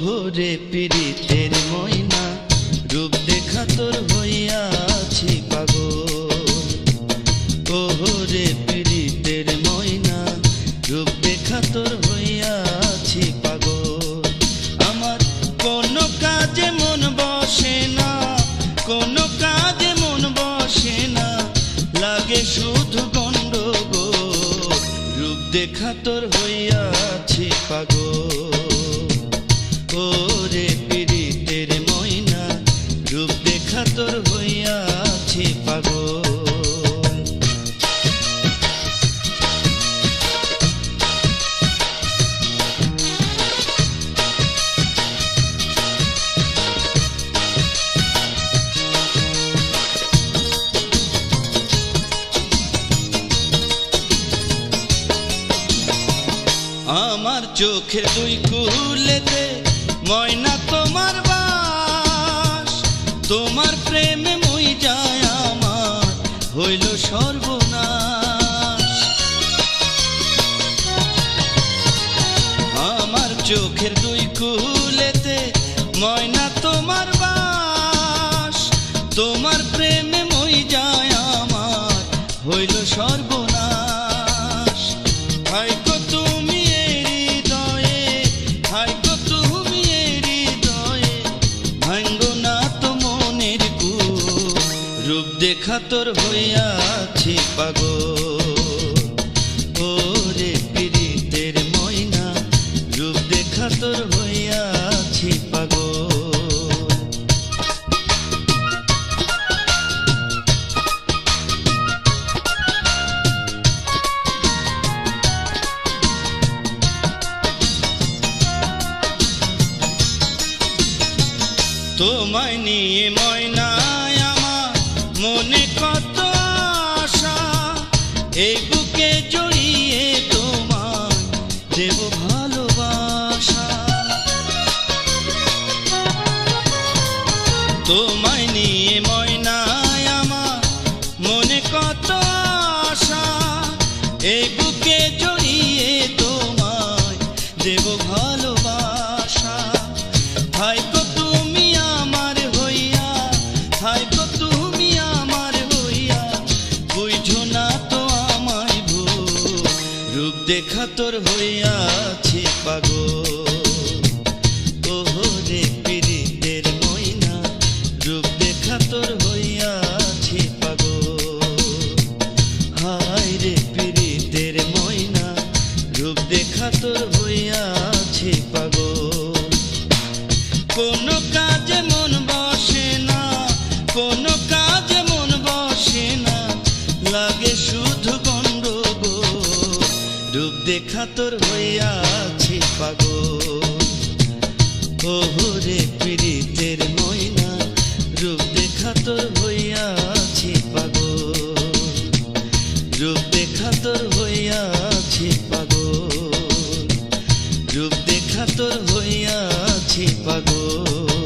ওহরে পীড়িতের ময়না রূপ দেখা তোর হইয়াছি পাগল। ওহরে পীড়িতের ময়না রূপ দেখা তোর হইয়াছি পাগল। আমার কোনো কাজে মন বসে না, কোনো কাজে মন বসে না, লাগে শুধু গন্ডগোল। রূপ দেখা তোর হইয়াছি পাগল। ওরে পীড়িতের ময়না রূপ দেখা তোর হইয়াছি পাগল। আমার চোখের দুই কুলেতে ময়না তোমার বাস, তোমার প্রেমে মই যায় আমার হইল সর্বনাশ। আমার চোখের দুই কুলেতে ময়না তোমার বাস, তোমার প্রেমে মই যায় আমার হইল সর্বনাশ। হায় গো তুমি হৃদয়ে, হায় গো তুমি হৃদয়ে, ভাঙ্গো না তো মনের কুল। রূপ দেখা তোর হইয়াছি পাগল। ওরে পীড়িতের ময়না রূপ দেখা তোর হইয়াছি পাগল। তোমায় নিয়ে ময়নায় আমার মনে কত আশা, এই বুকে জড়িয়ে তোমায় দেব ভালোবাসা। তোমায় নিয়ে ময়নায় আমার মনে কত আশা, এই বুকে জড়িয়ে তোমায় দেব ভালোবাসা। হায় গো তুমি আমার হইয়া, হায় গো তুমি আমার হইয়া, বুঝো না তো আমায় ভুল। রূপ দেখা তোর হইয়াছি পাগল। ওহরে পীড়িতের ময়না রূপ দেখা তোর হইয়াছি পাগল। হায় রে পীড়িতের ময়না রূপ দেখা তোর হইয়াছি পাগল। কোনো কাজে মন বসে না, কোনো কাজে মন বসে না, লাগে শুধু গন্ডগোল। রূপ দেখা তোর হইয়াছি পাগল। ওহরে পীড়িতের ময়না রূপ দেখা তোর হইয়াছি পাগল। রূপ দেখা তোর হইয়াছি পাগল। রূপ দেখা তোর হইয়াছি পাগল।